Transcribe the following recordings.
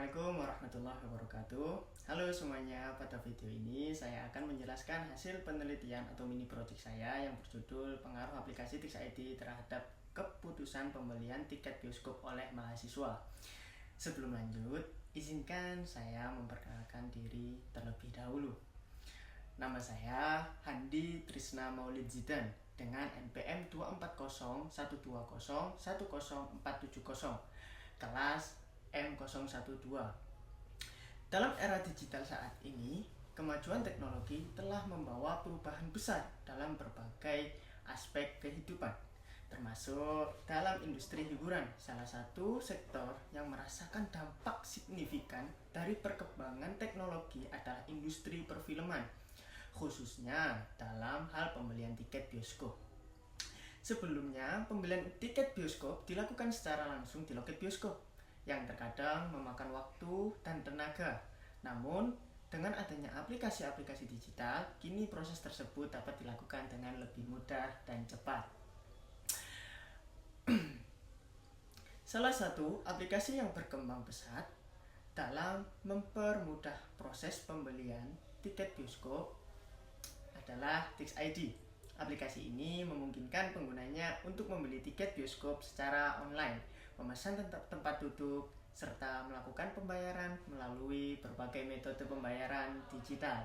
Assalamualaikum warahmatullahi wabarakatuh. Halo semuanya, pada video ini saya akan menjelaskan hasil penelitian atau mini project saya yang berjudul pengaruh aplikasi Tix ID terhadap keputusan pembelian tiket bioskop oleh mahasiswa. Sebelum lanjut, izinkan saya memperkenalkan diri terlebih dahulu. Nama saya Handi Trisna Maulid Zidan dengan NPM 24012010470, kelas M012. Dalam era digital saat ini, kemajuan teknologi telah membawa perubahan besar dalam berbagai aspek kehidupan, termasuk dalam industri hiburan, salah satu sektor yang merasakan dampak signifikan dari perkembangan teknologi adalah industri perfilman, khususnya dalam hal pembelian tiket bioskop. Sebelumnya, pembelian tiket bioskop dilakukan secara langsung di loket bioskop, yang terkadang memakan waktu dan tenaga. Namun, dengan adanya aplikasi-aplikasi digital, kini proses tersebut dapat dilakukan dengan lebih mudah dan cepat. Salah satu aplikasi yang berkembang pesat dalam mempermudah proses pembelian tiket bioskop adalah Tix ID. Aplikasi ini memungkinkan penggunanya untuk membeli tiket bioskop secara online, memesan tempat duduk, serta melakukan pembayaran melalui berbagai metode pembayaran digital.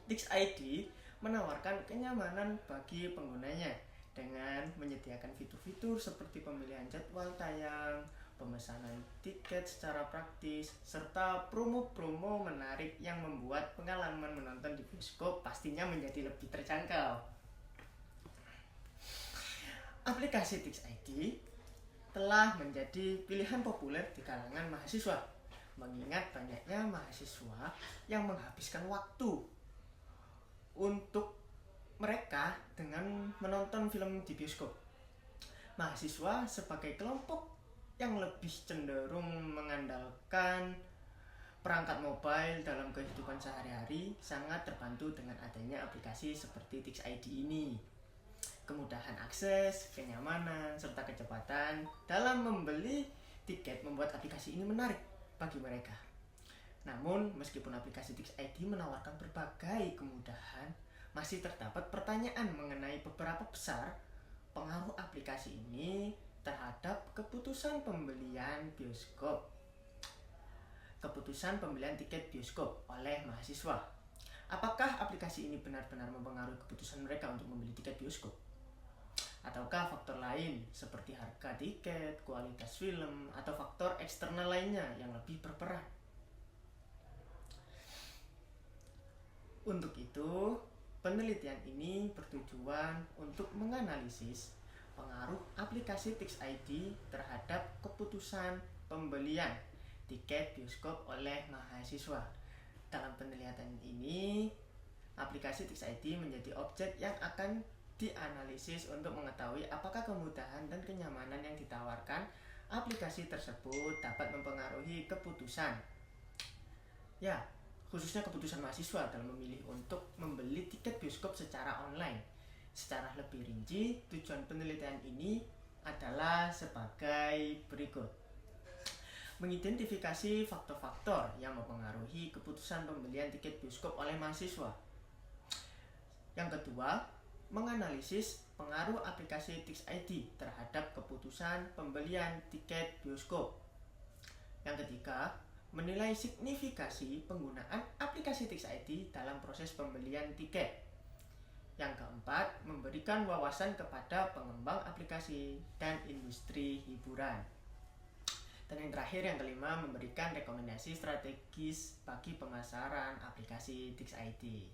Tix ID menawarkan kenyamanan bagi penggunanya dengan menyediakan fitur-fitur seperti pemilihan jadwal tayang, pemesanan tiket secara praktis, serta promo-promo menarik yang membuat pengalaman menonton di bioskop pastinya menjadi lebih terjangkau. Aplikasi Tix ID telah menjadi pilihan populer di kalangan mahasiswa, mengingat banyaknya mahasiswa yang menghabiskan waktu untuk mereka dengan menonton film di bioskop. Mahasiswa sebagai kelompok yang lebih cenderung mengandalkan perangkat mobile dalam kehidupan sehari-hari sangat terbantu dengan adanya aplikasi seperti Tix ID ini. Kemudahan akses, kenyamanan, serta kecepatan dalam membeli tiket membuat aplikasi ini menarik bagi mereka. Namun, meskipun aplikasi Tix ID menawarkan berbagai kemudahan, masih terdapat pertanyaan mengenai beberapa besar pengaruh aplikasi ini terhadap keputusan pembelian bioskop. Keputusan pembelian tiket bioskop oleh mahasiswa. Apakah aplikasi ini benar-benar mempengaruhi keputusan mereka untuk membeli tiket bioskop? Ataukah faktor lain seperti harga tiket, kualitas film, atau faktor eksternal lainnya yang lebih berperan? Untuk itu, penelitian ini bertujuan untuk menganalisis pengaruh aplikasi Tix ID terhadap keputusan pembelian tiket bioskop oleh mahasiswa. Dalam penelitian ini, aplikasi Tix ID menjadi objek yang akan dianalisis untuk mengetahui apakah kemudahan dan kenyamanan yang ditawarkan aplikasi tersebut dapat mempengaruhi keputusan. Ya, khususnya keputusan mahasiswa dalam memilih untuk membeli tiket bioskop secara online. Secara lebih rinci, tujuan penelitian ini adalah sebagai berikut. Mengidentifikasi faktor-faktor yang mempengaruhi keputusan pembelian tiket bioskop oleh mahasiswa. Yang kedua, menganalisis pengaruh aplikasi Tix ID terhadap keputusan pembelian tiket bioskop. Yang ketiga, menilai signifikasi penggunaan aplikasi Tix ID dalam proses pembelian tiket. Yang keempat, memberikan wawasan kepada pengembang aplikasi dan industri hiburan. Dan yang terakhir, yang kelima, memberikan rekomendasi strategis bagi pemasaran aplikasi Tix ID.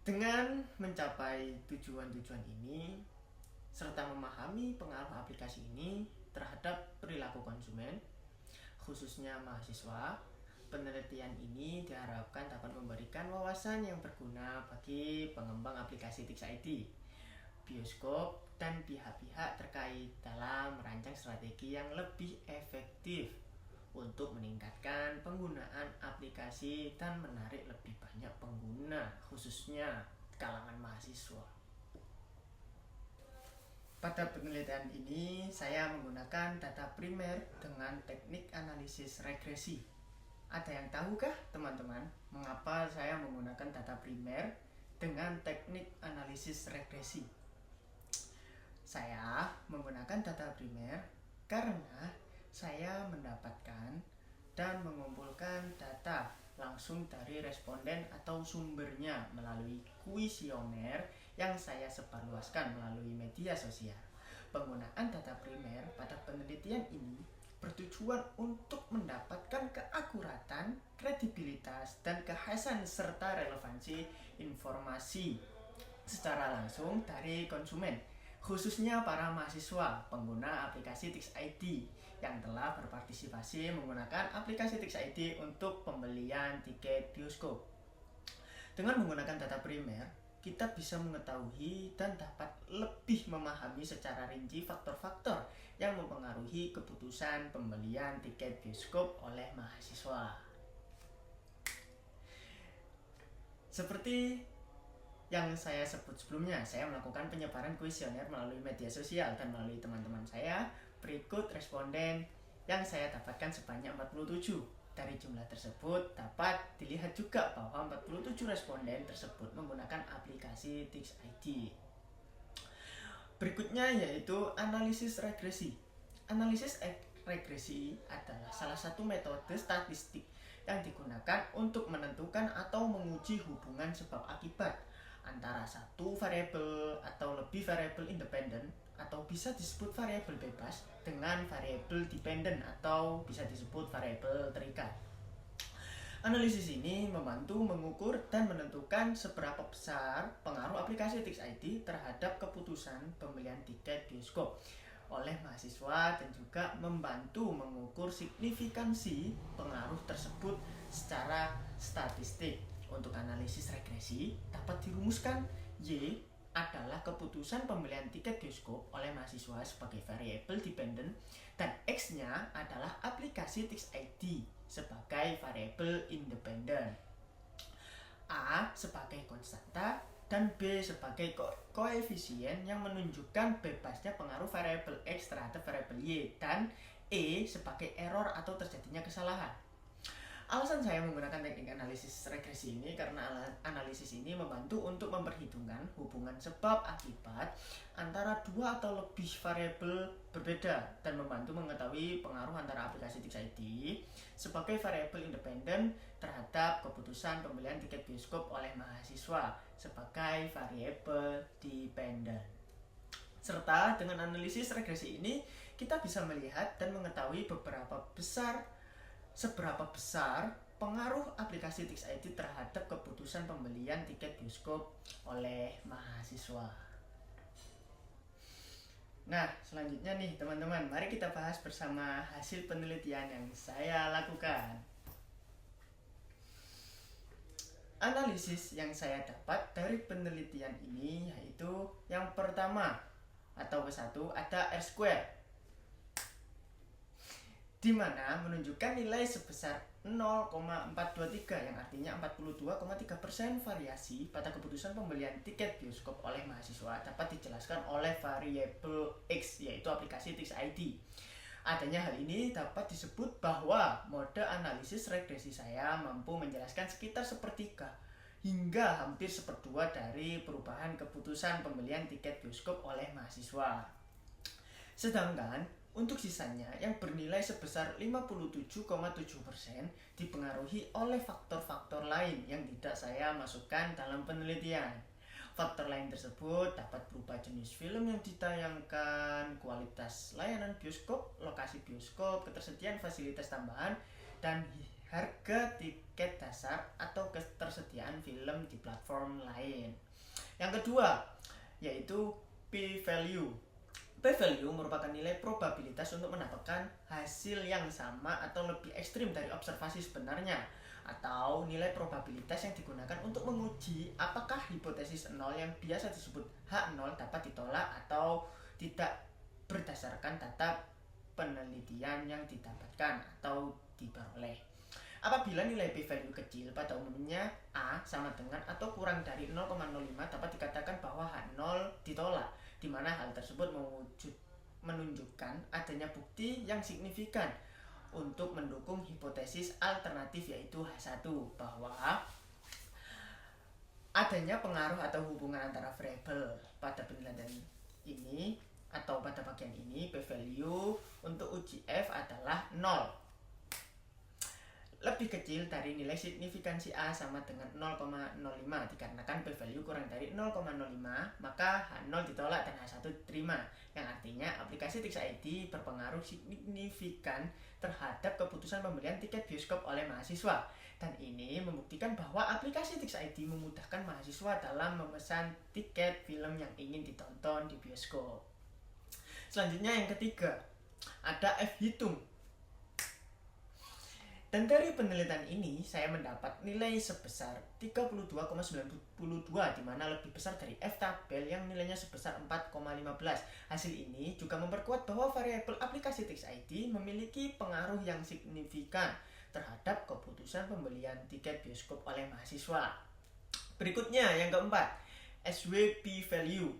Dengan mencapai tujuan-tujuan ini, serta memahami pengaruh aplikasi ini terhadap perilaku konsumen, khususnya mahasiswa, penelitian ini diharapkan dapat memberikan wawasan yang berguna bagi pengembang aplikasi Tix ID, bioskop, dan pihak-pihak terkait dalam merancang strategi yang lebih efektif untuk meningkatkan penggunaan aplikasi dan menarik lebih banyak pengguna, khususnya kalangan mahasiswa. Pada penelitian ini, saya menggunakan data primer dengan teknik analisis regresi. Ada yang tahukah teman-teman mengapa saya menggunakan data primer dengan teknik analisis regresi? Saya menggunakan data primer karena saya mendapatkan dan mengumpulkan data langsung dari responden atau sumbernya melalui kuesioner yang saya sebarluaskan melalui media sosial. Penggunaan data primer pada penelitian ini bertujuan untuk mendapatkan keakuratan, kredibilitas, dan kekhasan serta relevansi informasi secara langsung dari konsumen, khususnya para mahasiswa pengguna aplikasi TixID yang telah berpartisipasi menggunakan aplikasi TixID untuk pembelian tiket bioskop. Dengan menggunakan data primer, kita bisa mengetahui dan dapat lebih memahami secara rinci faktor-faktor yang mempengaruhi keputusan pembelian tiket bioskop oleh mahasiswa. Seperti yang saya sebut sebelumnya, saya melakukan penyebaran kuesioner melalui media sosial dan melalui teman-teman saya. Berikut responden yang saya dapatkan sebanyak 47. Dari jumlah tersebut dapat dilihat juga bahwa 47 responden tersebut menggunakan aplikasi TixID. Berikutnya yaitu analisis regresi. Analisis regresi adalah salah satu metode statistik yang digunakan untuk menentukan atau menguji hubungan sebab akibat antara satu variabel atau lebih variabel independen atau bisa disebut variabel bebas dengan variabel dependen atau bisa disebut variabel terikat. Analisis ini membantu mengukur dan menentukan seberapa besar pengaruh aplikasi TixID terhadap keputusan pembelian tiket bioskop oleh mahasiswa dan juga membantu mengukur signifikansi pengaruh tersebut secara statistik. Untuk analisis regresi dapat dirumuskan Y adalah keputusan pembelian tiket bioskop oleh mahasiswa sebagai variabel dependen dan X-nya adalah aplikasi TixID sebagai variabel independen. A sebagai konstanta dan B sebagai koefisien yang menunjukkan bebasnya pengaruh variabel X terhadap variabel Y dan E sebagai error atau terjadinya kesalahan. Alasan saya menggunakan teknik analisis regresi ini karena analisis ini membantu untuk memperhitungkan hubungan sebab akibat antara dua atau lebih variabel berbeda dan membantu mengetahui pengaruh antara aplikasi TixID sebagai variabel independen terhadap keputusan pembelian tiket bioskop oleh mahasiswa sebagai variabel dependen. Serta dengan analisis regresi ini kita bisa melihat dan mengetahui seberapa besar pengaruh aplikasi TixID terhadap keputusan pembelian tiket bioskop oleh mahasiswa. Nah, selanjutnya nih teman-teman, mari kita bahas bersama hasil penelitian yang saya lakukan. Analisis yang saya dapat dari penelitian ini yaitu yang pertama atau ke-1 ada R-square, di mana menunjukkan nilai sebesar 0,423 yang artinya 42,3% variasi pada keputusan pembelian tiket bioskop oleh mahasiswa dapat dijelaskan oleh variabel X yaitu aplikasi TixID. Adanya hal ini dapat disebut bahwa mode analisis regresi saya mampu menjelaskan sekitar sepertiga hingga hampir seperdua dari perubahan keputusan pembelian tiket bioskop oleh mahasiswa. Sedangkan untuk sisanya yang bernilai sebesar 57,7% dipengaruhi oleh faktor-faktor lain yang tidak saya masukkan dalam penelitian. Faktor lain tersebut dapat berupa jenis film yang ditayangkan, kualitas layanan bioskop, lokasi bioskop, ketersediaan fasilitas tambahan, dan harga tiket dasar atau ketersediaan film di platform lain. Yang kedua, yaitu p-value. P-value merupakan nilai probabilitas untuk mendapatkan hasil yang sama atau lebih ekstrim dari observasi sebenarnya, atau nilai probabilitas yang digunakan untuk menguji apakah hipotesis 0 yang biasa disebut H0 dapat ditolak atau tidak berdasarkan data penelitian yang didapatkan atau diperoleh. Apabila nilai p-value kecil, pada umumnya A sama dengan atau kurang dari 0,05, dapat dikatakan bahwa H0 ditolak, di mana hal tersebut menunjukkan adanya bukti yang signifikan untuk mendukung hipotesis alternatif, yaitu H1, bahwa adanya pengaruh atau hubungan antara variabel pada penilaian ini atau pada bagian ini. P-value untuk uji F adalah 0, lebih kecil dari nilai signifikansi A sama dengan 0,05. Dikarenakan p-value kurang dari 0,05, maka H0 ditolak dan H1 diterima, yang artinya aplikasi Tix ID berpengaruh signifikan terhadap keputusan pembelian tiket bioskop oleh mahasiswa. Dan ini membuktikan bahwa aplikasi Tix ID memudahkan mahasiswa dalam memesan tiket film yang ingin ditonton di bioskop. Selanjutnya yang ketiga, ada F hitung. Dan dari penelitian ini saya mendapat nilai sebesar 32,92, di mana lebih besar dari F tabel yang nilainya sebesar 4,15. Hasil ini juga memperkuat bahwa variabel aplikasi Tix ID memiliki pengaruh yang signifikan terhadap keputusan pembelian tiket bioskop oleh mahasiswa. Berikutnya yang keempat, SWP value.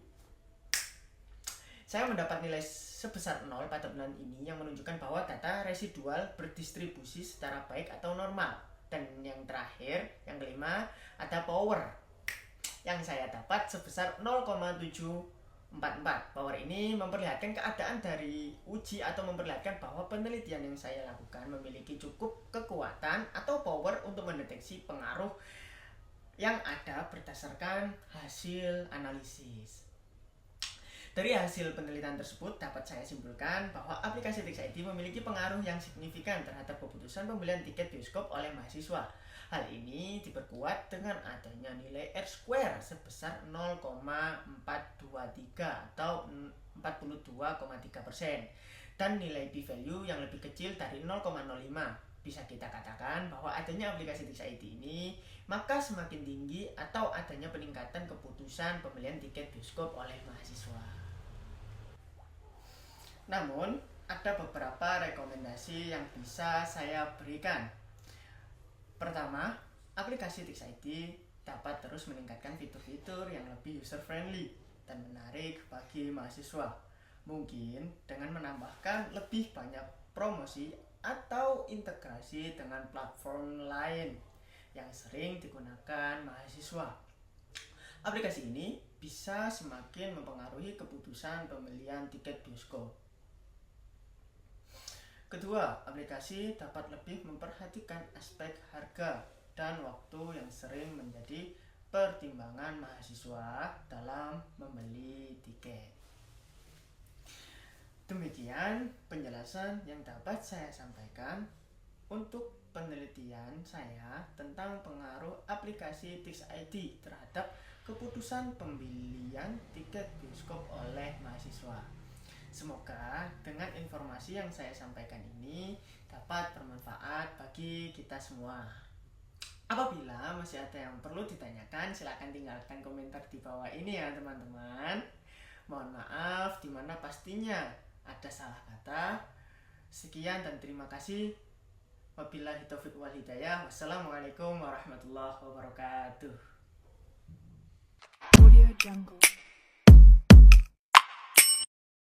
Saya mendapat nilai sebesar 0 pada bulan ini yang menunjukkan bahwa data residual berdistribusi secara baik atau normal. Dan yang terakhir, yang kelima, ada power yang saya dapat sebesar 0,744. Power ini memperlihatkan keadaan dari uji atau memperlihatkan bahwa penelitian yang saya lakukan memiliki cukup kekuatan atau power untuk mendeteksi pengaruh yang ada berdasarkan hasil analisis. Dari hasil penelitian tersebut dapat saya simpulkan bahwa aplikasi Tix ID memiliki pengaruh yang signifikan terhadap keputusan pembelian tiket bioskop oleh mahasiswa. Hal ini diperkuat dengan adanya nilai R-square sebesar 0,423 atau 42,3% dan nilai p-value yang lebih kecil dari 0,05. Bisa kita katakan bahwa adanya aplikasi Tix ID ini maka semakin tinggi atau adanya peningkatan keputusan pembelian tiket bioskop oleh mahasiswa. Namun, ada beberapa rekomendasi yang bisa saya berikan. Pertama, aplikasi Tix ID dapat terus meningkatkan fitur-fitur yang lebih user-friendly dan menarik bagi mahasiswa. Mungkin dengan menambahkan lebih banyak promosi atau integrasi dengan platform lain yang sering digunakan mahasiswa. Aplikasi ini bisa semakin mempengaruhi keputusan pembelian tiket bioskop. Kedua, aplikasi dapat lebih memperhatikan aspek harga dan waktu yang sering menjadi pertimbangan mahasiswa dalam membeli tiket. Demikian penjelasan yang dapat saya sampaikan untuk penelitian saya tentang pengaruh aplikasi Tix ID terhadap keputusan pembelian tiket bioskop oleh mahasiswa. Semoga dengan informasi yang saya sampaikan ini dapat bermanfaat bagi kita semua. Apabila masih ada yang perlu ditanyakan, silakan tinggalkan komentar di bawah ini ya teman-teman. Mohon maaf dimana pastinya ada salah kata. Sekian dan terima kasih. Wabillahi taufiq wal hidayah. Wassalamualaikum warahmatullahi wabarakatuh. Audio Jungle.